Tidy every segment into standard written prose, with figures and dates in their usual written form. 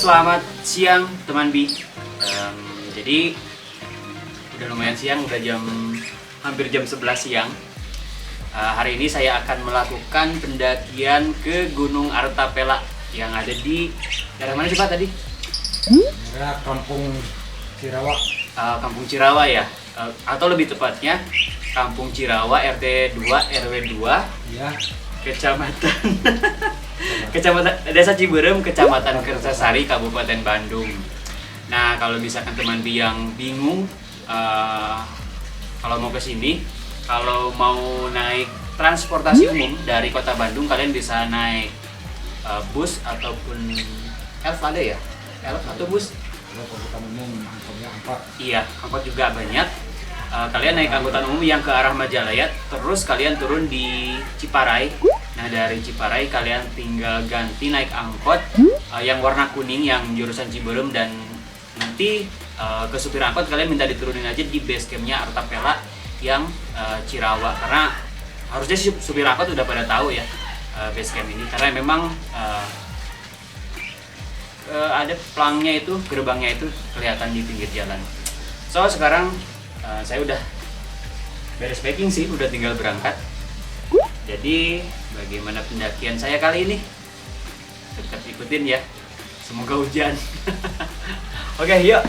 selamat siang teman Bi. Jadi udah lumayan siang, udah hampir jam 11 siang. Hari ini saya akan melakukan pendakian ke Gunung Artapela yang ada di daerah mana sih Pak tadi? Ya, Kampung Cirawa. Kampung Cirawa ya, atau lebih tepatnya Kampung Cirawa RT 2 RW 2 Ya. Kecamatan Desa Ciberem, Kecamatan Kertasari, Kabupaten Bandung. Nah, kalau misalkan teman Bi yang bingung kalau mau ke sini, kalau mau naik transportasi umum dari Kota Bandung, kalian bisa naik bus ataupun elf ada ya? Elf atau bus? Kalau angkutan umum, angkot. Iya, angkot juga banyak. Kalian naik angkutan umum yang ke arah Majalaya, terus kalian turun di Ciparai. Nah, dari Ciparai kalian tinggal ganti naik angkot yang warna kuning yang jurusan Ciberem, dan nanti ke supir angkot kalian minta diturunin aja di base campnya Artapela yang Cirawa, karena harusnya supir angkot udah pada tahu ya base camp ini, karena memang ada pelangnya itu, gerbangnya itu kelihatan di pinggir jalan. So sekarang saya udah beres packing sih, udah tinggal berangkat. Jadi bagaimana pendakian saya kali ini? Tetap ikutin ya. Semoga hujan. Oke, yuk.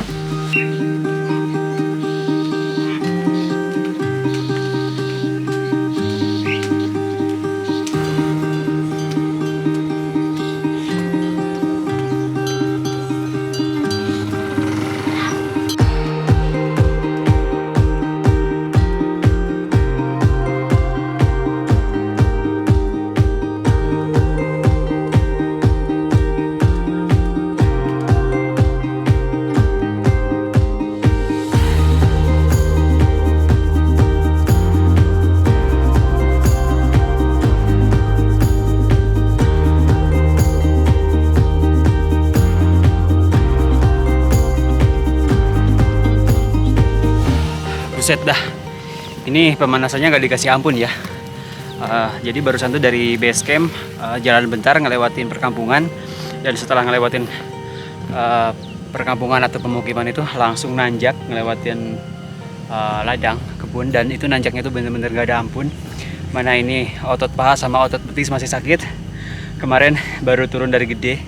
Buset dah, ini pemanasannya gak dikasih ampun ya. Jadi barusan tuh dari base camp jalan bentar ngelewatin perkampungan, dan setelah ngelewatin perkampungan atau pemukiman itu langsung nanjak ngelewatin ladang kebun, dan itu nanjaknya tuh bener-bener gak ada ampun. Mana ini otot paha sama otot betis masih sakit. Kemarin baru turun dari Gede,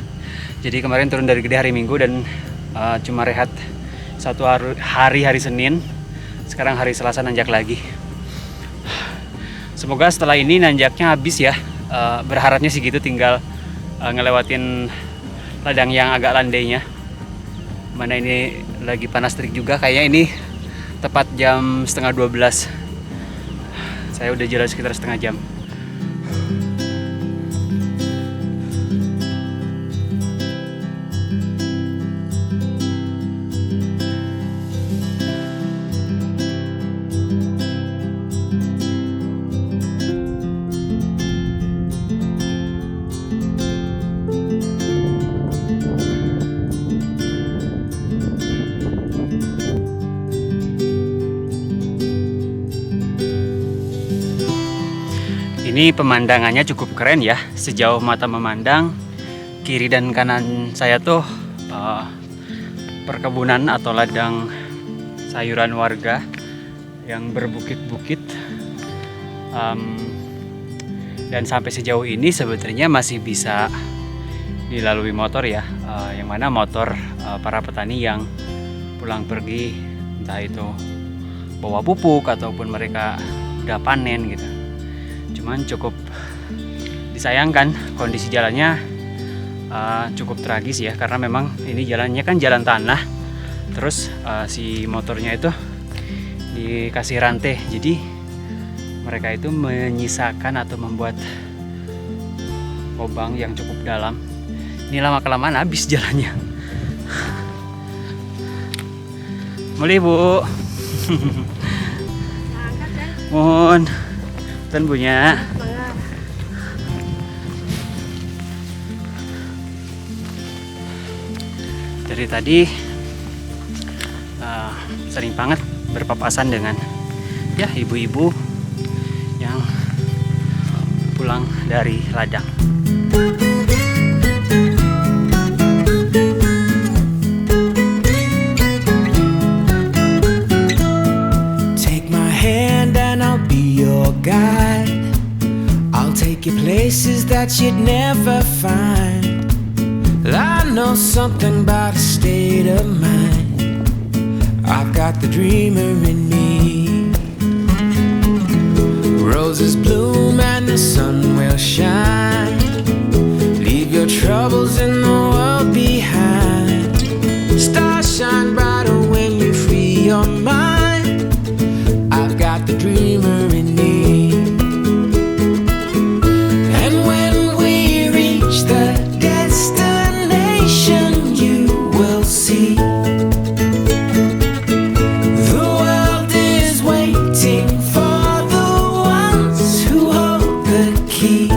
jadi kemarin turun dari Gede hari Minggu dan cuma rehat satu hari Senin. Sekarang hari Selasa nanjak lagi. Semoga setelah ini nanjaknya habis ya. Berharapnya sih gitu, tinggal ngelewatin ladang yang agak landainya. Mana ini lagi panas terik juga, kayaknya ini tepat jam 11:30. Saya udah jalan sekitar setengah jam. Ini pemandangannya cukup keren ya, sejauh mata memandang. Kiri dan kanan saya tuh perkebunan atau ladang sayuran warga yang berbukit-bukit. Dan sampai sejauh ini sebenarnya masih bisa dilalui motor ya, yang mana motor para petani yang pulang pergi, entah itu bawa pupuk ataupun mereka udah panen gitu. Cuman cukup disayangkan kondisi jalannya cukup tragis ya, karena memang ini jalannya kan jalan tanah, terus si motornya itu dikasih rantai, jadi mereka itu menyisakan atau membuat lubang yang cukup dalam. Ini lama kelamaan habis jalannya. Mulai Bu. Mohon dan punya. Dari tadi sering banget berpapasan dengan ya ibu-ibu yang pulang dari ladang. about a state of mind. I've got the dreamer in me. Roses bloom and the sun will shine. Leave your troubles in the world behind. Stars shine brighter when you free your mind. I've got the dreamer in me. And when we reach the destination, you will see the world is waiting for the ones who hold the key.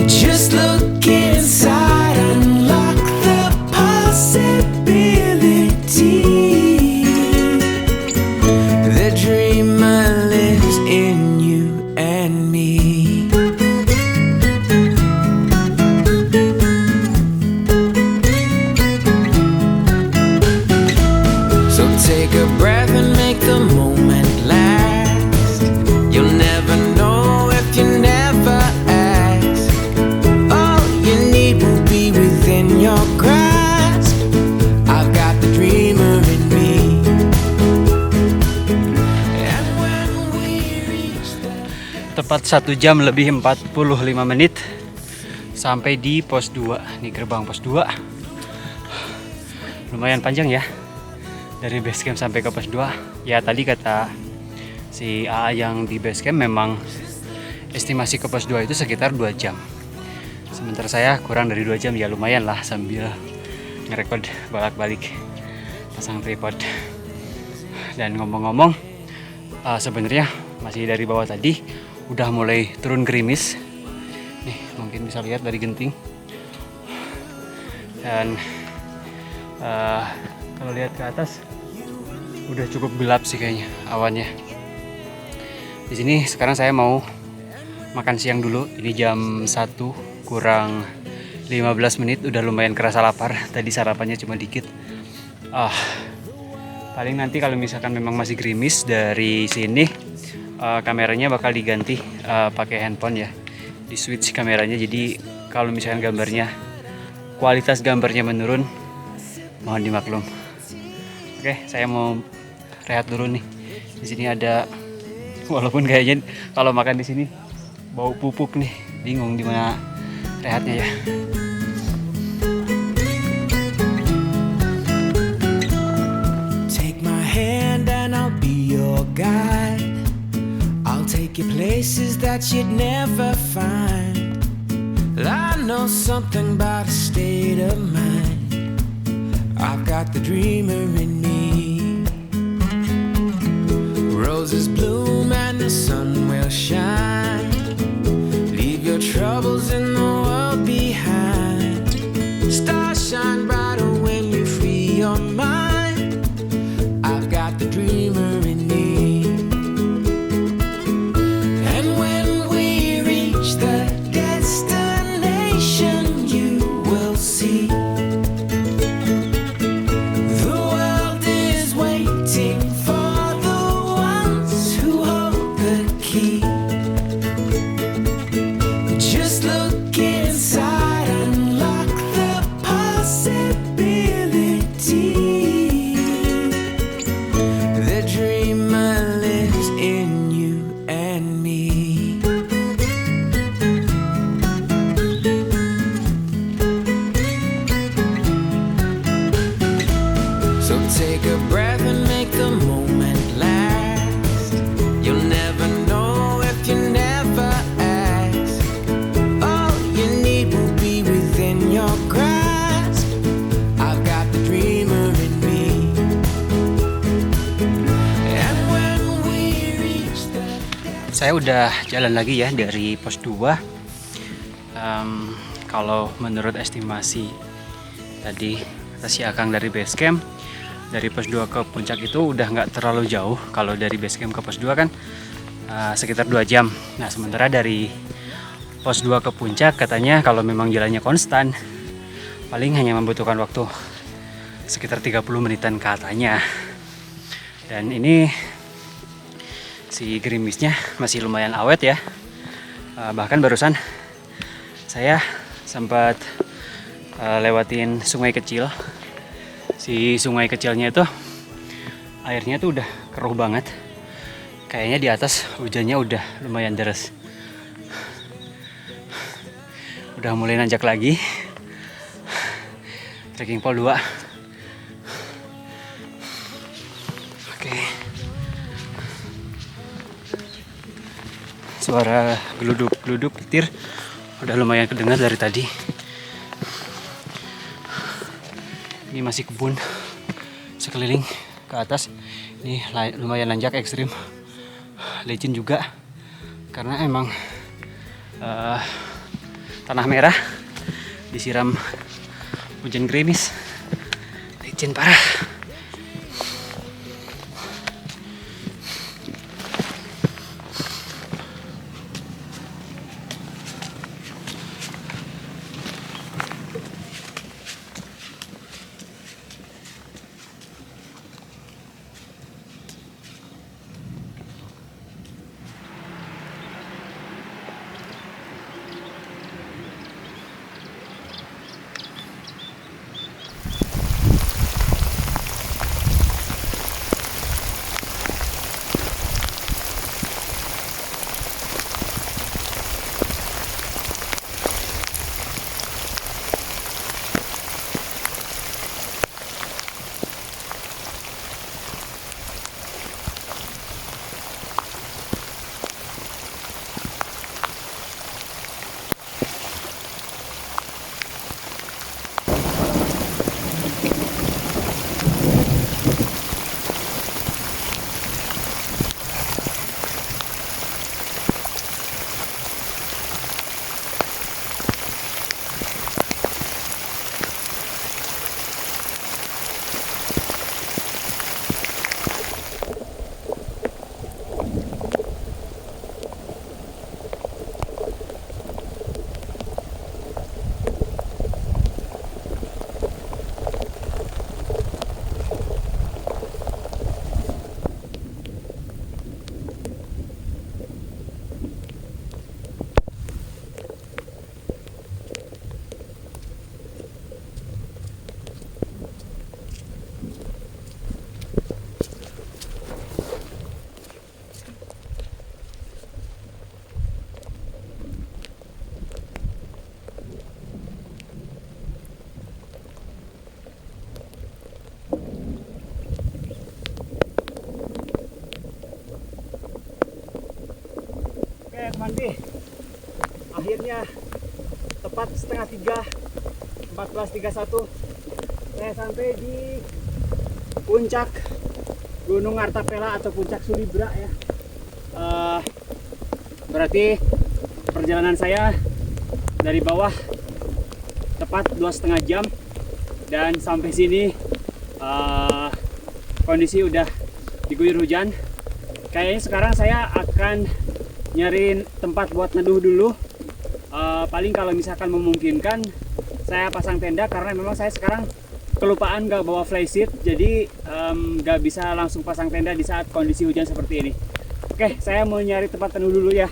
Just look inside, unlock the possibility. The dreamer lives in you and me. So take a breath and make the moment last. You'll never know if you never ask. All you need will be within your grasp. I've got the dreamer in me. And when we reach the Tepat 1 jam lebih 45 menit sampai di pos 2. Ini gerbang pos 2. Lumayan panjang ya, dari base camp sampai ke pos 2. Ya tadi kata si AA yang di base camp memang estimasi ke pos 2 itu sekitar 2 jam. Sementara saya kurang dari 2 jam, ya lumayan lah sambil ngerekod balik-balik pasang tripod. Dan ngomong-ngomong, sebenarnya masih dari bawah tadi udah mulai turun gerimis. Nih mungkin bisa lihat dari genting. Dan kalau lihat ke atas udah cukup gelap sih kayaknya awannya. Di sini sekarang saya mau makan siang dulu. Ini jam 1 kurang 15 menit, udah lumayan kerasa lapar. Tadi sarapannya cuma dikit. Paling nanti kalau misalkan memang masih gerimis dari sini, kameranya bakal diganti pakai handphone ya. Di switch kameranya, jadi kalau misalkan gambarnya, kualitas gambarnya menurun, mohon dimaklum. Oke, saya mau rehat dulu nih. Di sini ada, walaupun kayaknya kalau makan di sini bau pupuk nih, bingung di mana rehatnya ya. Take my hand and I'll be your guide. I'll take you places that you'd never find. I know something about a state of mind. I've got the dreamer in me. Roses bloom and the sun will shine. Leave your troubles in the world behind. Stars shine brighter when you free your mind. I've got the dreamer in me. And when we reach the destination, you will see the world is waiting for the ones who hold the key. Just look inside, unlock the possibility. The dreamer lives in you and me. So take a breath and make the moment last. You'll never know if you never ask. All you need will be within your grasp. I've got the dreamer in me. And when we reach the Saya udah jalan lagi ya dari pos 2. Kalau menurut estimasi tadi kata si Akang dari base camp, dari pos 2 ke puncak itu udah nggak terlalu jauh. Kalau dari base camp ke pos 2 kan sekitar 2 jam. Nah sementara dari pos 2 ke puncak katanya kalau memang jalannya konstan paling hanya membutuhkan waktu sekitar 30 menitan katanya. Dan ini si gerimisnya masih lumayan awet ya. Bahkan barusan saya sempat lewatin sungai kecil. Si sungai kecilnya itu airnya tuh udah keruh banget. Kayaknya di atas hujannya udah lumayan deras. Udah mulai nanjak lagi. Trekking pole 2. Oke. Suara geluduk-geluduk petir udah lumayan kedengar dari tadi. Ini masih kebun sekeliling ke atas. Ini lumayan nanjak ekstrim, licin juga karena emang tanah merah disiram hujan gerimis, licin parah. Teman-teman, akhirnya tepat setengah 3, 14.31 saya sampai di puncak Gunung Artapela atau puncak Sulibra ya. Berarti perjalanan saya dari bawah tepat 2,5 jam dan sampai sini kondisi udah diguyur hujan. Kayaknya sekarang saya akan nyariin tempat buat neduh dulu. Paling kalau misalkan memungkinkan saya pasang tenda karena memang saya sekarang kelupaan gak bawa flysheet, jadi gak bisa langsung pasang tenda di saat kondisi hujan seperti ini. Oke, saya mau nyari tempat neduh dulu ya.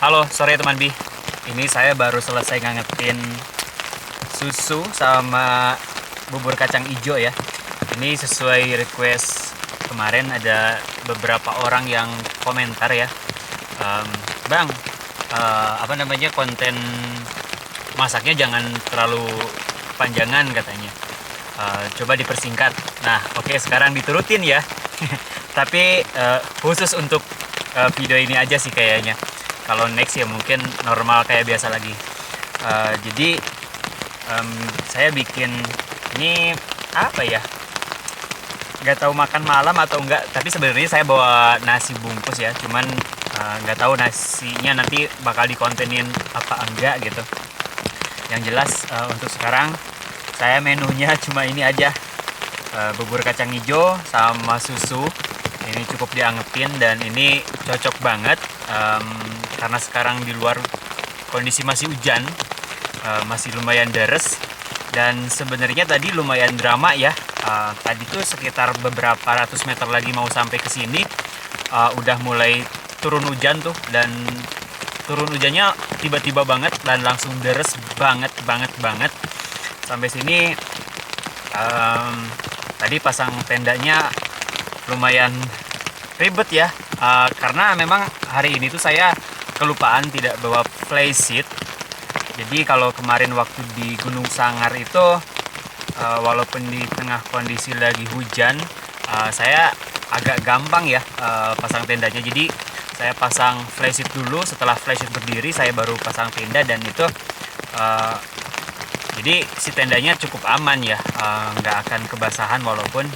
Halo, sore teman Bi. Ini saya baru selesai ngangetin susu sama bubur kacang hijau ya. Ini sesuai request kemarin, ada beberapa orang yang komentar ya. Bang, konten masaknya jangan terlalu kepanjangan katanya. Coba dipersingkat. Nah, oke, sekarang diturutin ya. Tapi khusus untuk video ini aja sih kayaknya. Kalau next ya mungkin normal kayak biasa lagi. Jadi saya bikin ini apa ya? Nggak tahu makan malam atau enggak. Tapi sebenarnya saya bawa nasi bungkus ya. Cuman nggak tahu nasinya nanti bakal dikontenin apa enggak gitu. Yang jelas untuk sekarang saya menunya cuma ini aja. Bubur kacang hijau sama susu. Ini cukup diangetin dan ini cocok banget karena sekarang di luar kondisi masih hujan, masih lumayan deres, dan sebenarnya tadi lumayan drama ya. Tadi tuh sekitar beberapa ratus meter lagi mau sampai ke sini udah mulai turun hujan tuh, dan turun hujannya tiba-tiba banget dan langsung deres banget. Sampai sini tadi pasang tendanya lumayan ribet ya, karena memang hari ini tuh saya kelupaan tidak bawa flysheet. Jadi kalau kemarin waktu di Gunung Sangar itu walaupun di tengah kondisi lagi hujan, saya agak gampang ya pasang tendanya. Jadi saya pasang flysheet dulu, setelah flysheet berdiri saya baru pasang tenda, dan itu jadi si tendanya cukup aman ya, nggak akan kebasahan walaupun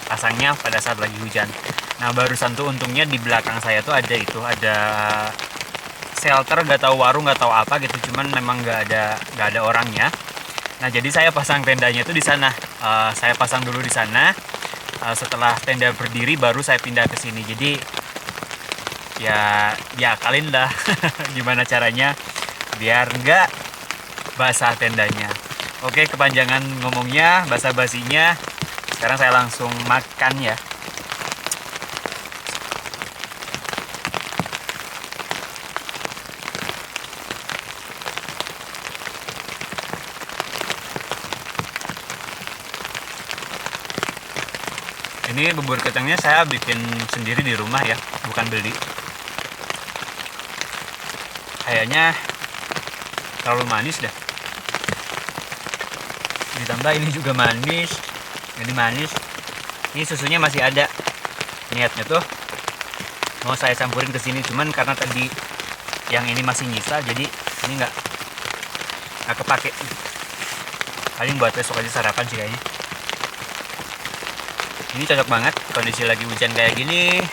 pasangnya pada saat lagi hujan. Nah, barusan tuh untungnya di belakang saya tuh ada shelter, nggak tahu warung, nggak tahu apa gitu, cuman memang nggak ada orangnya. Nah, jadi saya pasang tendanya tuh di sana. Saya pasang dulu di sana. Setelah tenda berdiri baru saya pindah ke sini. Jadi ya diakalin lah gimana caranya biar nggak basah tendanya. Oke, kepanjangan ngomongnya, basa-basinya. Sekarang saya langsung makan ya. Ini bubur kacangnya saya bikin sendiri di rumah ya, bukan beli. Kayaknya terlalu manis dah. Ditambah ini juga manis. Jadi manis. Ini susunya masih ada. Niatnya tuh mau saya campurin ke sini, cuman karena tadi yang ini masih nyisa, jadi ini nggak kepake. Paling buat besok aja sarapan sih kayaknya. Ini cocok banget kondisi lagi hujan kayak gini.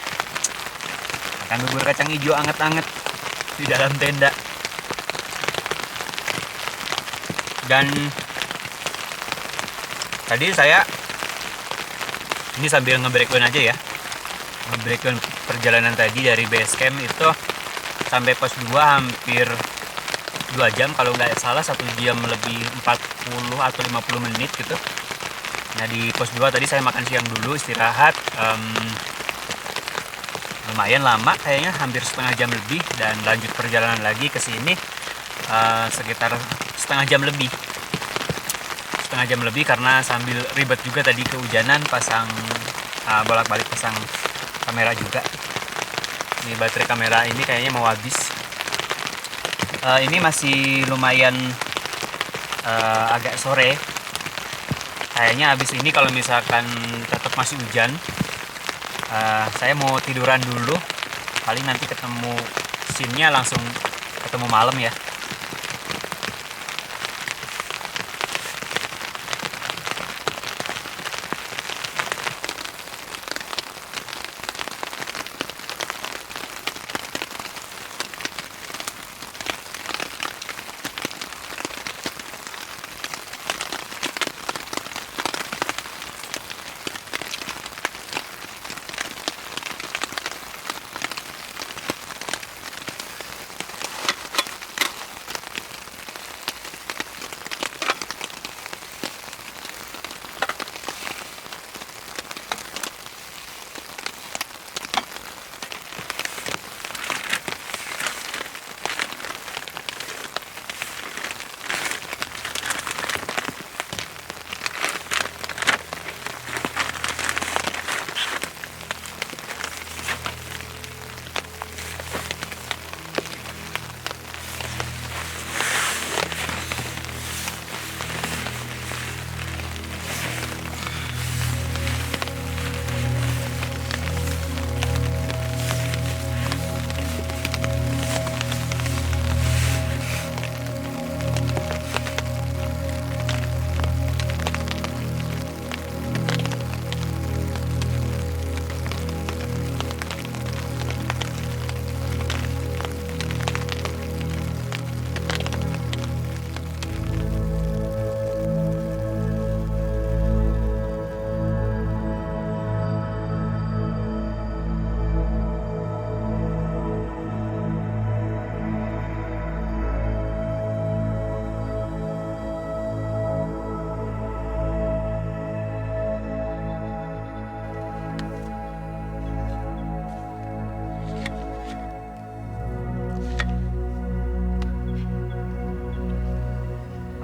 Makan bubur kacang hijau anget-anget di dalam tenda. Dan tadi saya ini sambil nge-breakdown aja ya, nge-breakdown perjalanan tadi dari base camp itu sampai pos 2 hampir 2 jam kalau nggak salah, 1 jam lebih 40 atau 50 menit gitu. Nah, di pos 2 tadi saya makan siang dulu, istirahat lumayan lama kayaknya, hampir setengah jam lebih, dan lanjut perjalanan lagi ke sini sekitar setengah jam lebih karena sambil ribet juga tadi kehujanan, pasang bolak-balik pasang kamera juga. Ini baterai kamera ini kayaknya mau habis. Ini masih lumayan agak sore. Kayaknya habis ini kalau misalkan tetap masih hujan, saya mau tiduran dulu. Paling nanti ketemu scene-nya langsung ketemu malam ya.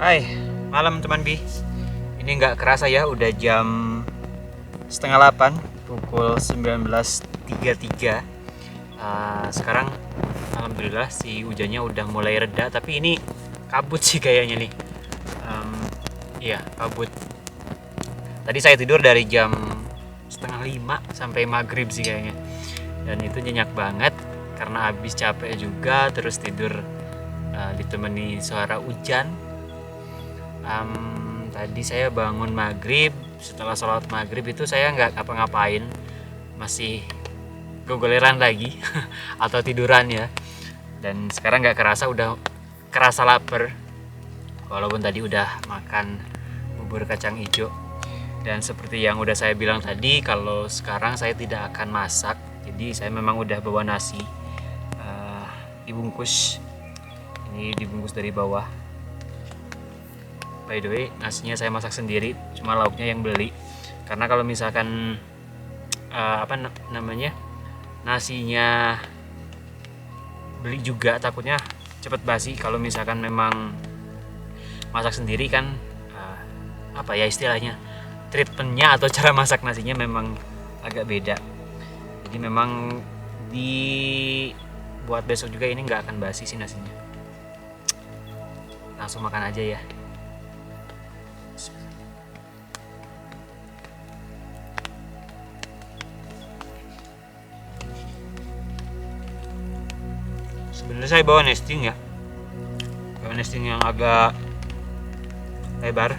Hai, malam teman Bi. Ini nggak kerasa ya, udah jam setengah 8, pukul 19.33. Sekarang alhamdulillah si hujannya udah mulai reda, tapi ini kabut sih kayaknya nih. Iya, kabut. Tadi saya tidur dari jam setengah 5 sampai maghrib sih kayaknya. Dan itu nyenyak banget karena habis capek juga, terus tidur ditemani suara hujan. Tadi saya bangun maghrib. Setelah sholat maghrib itu saya nggak ngapa-ngapain, masih gogoleran lagi atau tiduran ya. Dan sekarang nggak kerasa, udah kerasa lapar, walaupun tadi udah makan bubur kacang hijau. Dan seperti yang udah saya bilang tadi, kalau sekarang saya tidak akan masak, jadi saya memang udah bawa nasi dibungkus. Ini dibungkus dari bawah. By the way, nasinya saya masak sendiri, cuma lauknya yang beli. Karena kalau misalkan nasinya beli juga, takutnya cepet basi. Kalau misalkan memang masak sendiri kan istilahnya, treatmentnya atau cara masak nasinya memang agak beda. Jadi memang buat besok juga ini nggak akan basi sih nasinya. Langsung makan aja ya. Sebenarnya saya bawa nesting ya, yang agak lebar.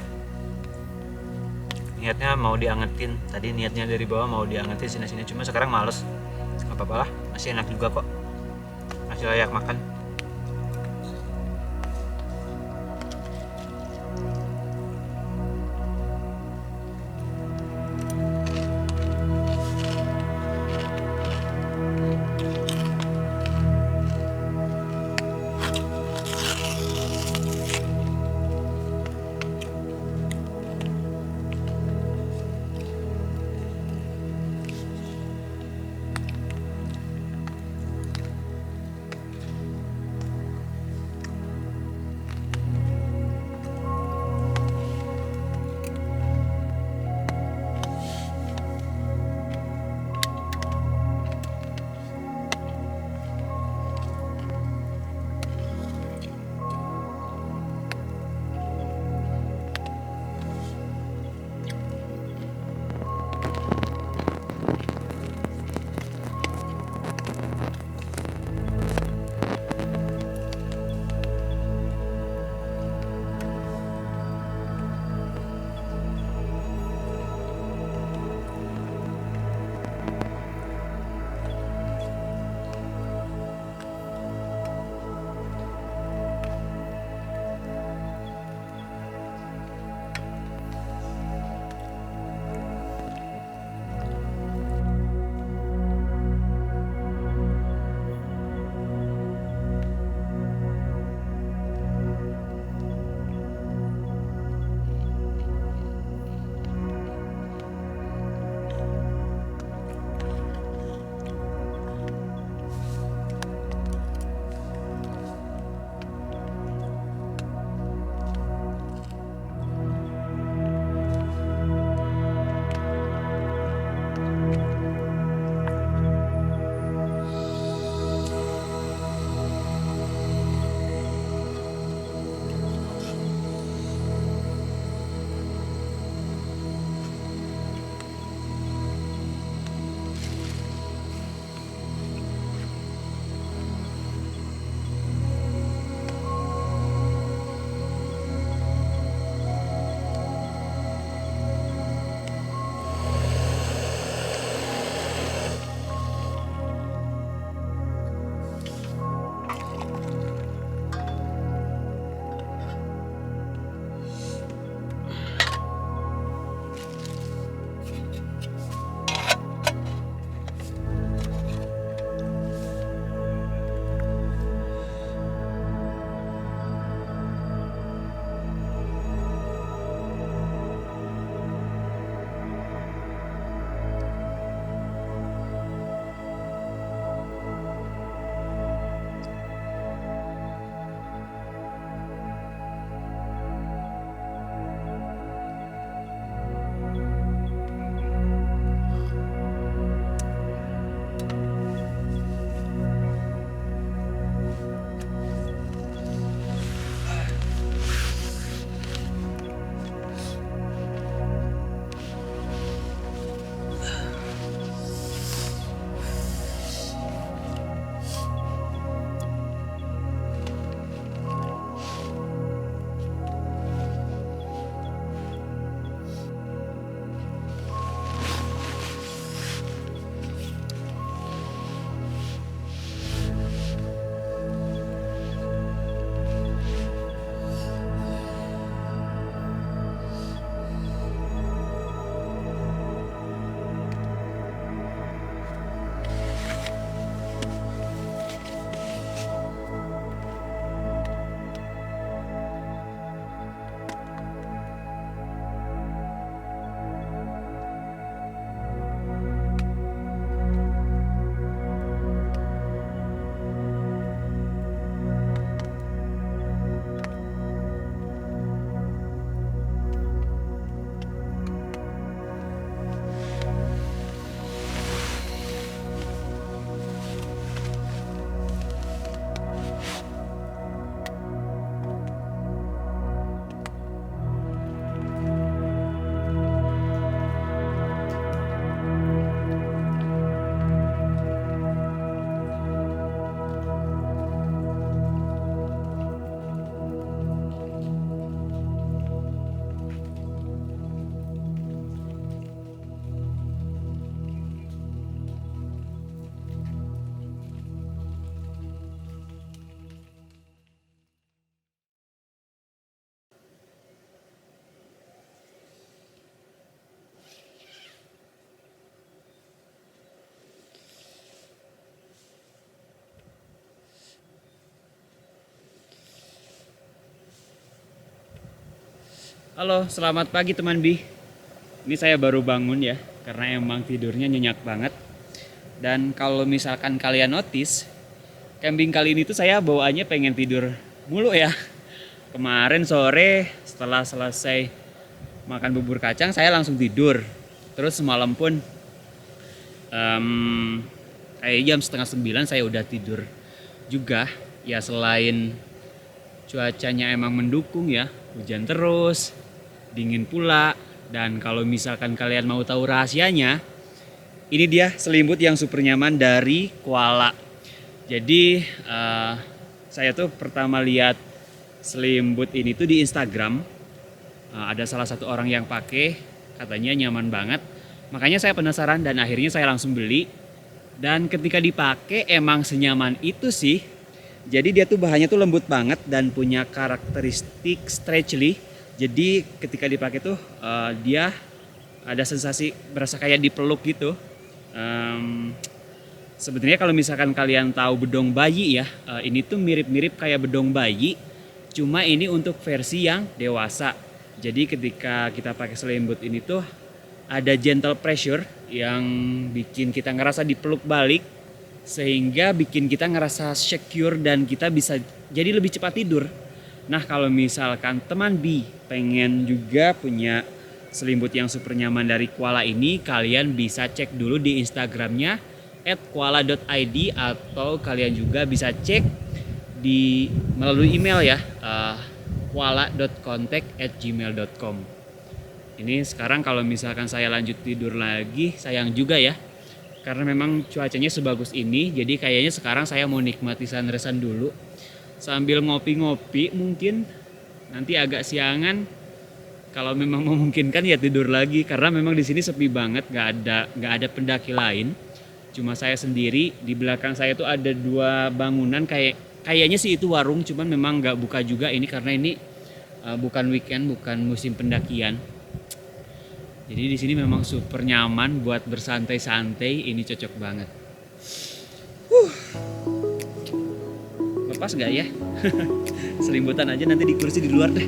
Niatnya mau diangetin, tadi niatnya dari bawah mau diangetin sini-sini, cuma sekarang males. Gak apa-apa lah, masih enak juga kok, masih layak makan. Halo, selamat pagi teman Bi. Ini saya baru bangun ya, karena emang tidurnya nyenyak banget. Dan kalau misalkan kalian notice, camping kali ini tuh saya bawaannya pengen tidur mulu ya. Kemarin sore setelah selesai makan bubur kacang, saya langsung tidur. Terus semalam pun kayak jam 8:30 saya udah tidur juga. Ya selain cuacanya emang mendukung ya, hujan terus, dingin pula. Dan kalau misalkan kalian mau tahu rahasianya, ini dia selimut yang super nyaman dari Koala. Jadi saya tuh pertama lihat selimut ini tuh di Instagram. Ada salah satu orang yang pakai, katanya nyaman banget. Makanya saya penasaran dan akhirnya saya langsung beli. Dan ketika dipakai emang senyaman itu sih. Jadi dia tuh bahannya tuh lembut banget dan punya karakteristik stretchly. Jadi ketika dipakai tuh dia ada sensasi berasa kayak dipeluk gitu. Sebenarnya kalau misalkan kalian tahu bedong bayi ya, ini tuh mirip-mirip kayak bedong bayi. Cuma ini untuk versi yang dewasa. Jadi ketika kita pakai selimut ini tuh ada gentle pressure yang bikin kita ngerasa dipeluk balik. Sehingga bikin kita ngerasa secure dan kita bisa jadi lebih cepat tidur. Nah kalau misalkan teman B pengen juga punya selimut yang super nyaman dari Koala ini, kalian bisa cek dulu di Instagramnya @koala.id atau kalian juga bisa cek melalui email ya, koala.contact@gmail.com. Ini sekarang kalau misalkan saya lanjut tidur lagi, sayang juga ya. Karena memang cuacanya sebagus ini, jadi kayaknya sekarang saya mau nikmati sunrise-an dulu. Sambil ngopi-ngopi mungkin, nanti agak siangan. Kalau memang memungkinkan ya tidur lagi, karena memang di sini sepi banget, nggak ada pendaki lain. Cuma saya sendiri. Di belakang saya tuh ada 2 bangunan, kayaknya sih itu warung, cuman memang nggak buka juga ini karena ini bukan weekend, bukan musim pendakian. Jadi di sini memang super nyaman buat bersantai-santai, ini cocok banget. Lepas nggak ya? Selimutan aja nanti di kursi di luar deh.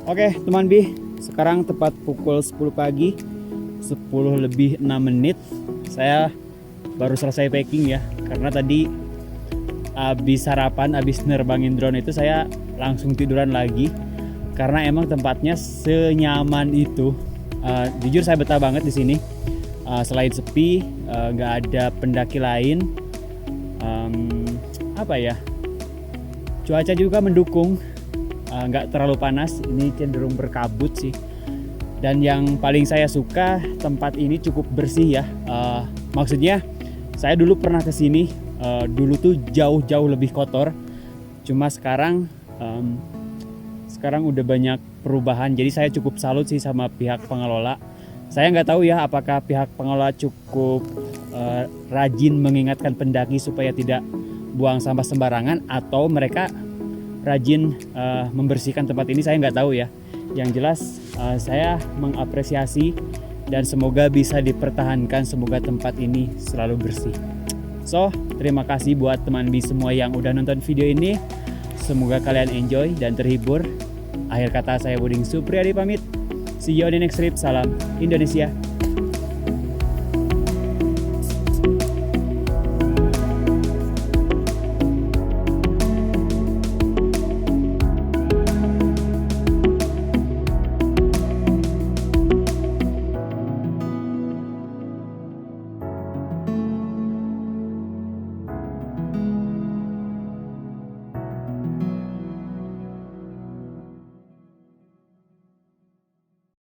Oke teman B, sekarang tepat pukul 10 pagi, 10 lebih 6 menit. Saya baru selesai packing ya, karena tadi abis sarapan, abis nerbangin drone itu saya langsung tiduran lagi. Karena emang tempatnya senyaman itu. Jujur saya betah banget di sini. Selain sepi, nggak ada pendaki lain. Cuaca juga mendukung. Nggak terlalu panas, ini cenderung berkabut sih. Dan yang paling saya suka, tempat ini cukup bersih ya. Maksudnya Saya dulu pernah kesini, dulu tuh jauh-jauh lebih kotor. Cuma sekarang udah banyak perubahan. Jadi saya cukup salut sih sama pihak pengelola. Saya nggak tahu ya apakah pihak pengelola cukup rajin mengingatkan pendaki supaya tidak buang sampah sembarangan, atau mereka rajin membersihkan tempat ini. Saya nggak tahu ya. Yang jelas saya mengapresiasi dan semoga bisa dipertahankan, semoga tempat ini selalu bersih. So, terima kasih buat teman Bi semua yang udah nonton video ini. Semoga kalian enjoy dan terhibur. Akhir kata saya Buding Supriyadi pamit. See you on the next trip. Salam Indonesia.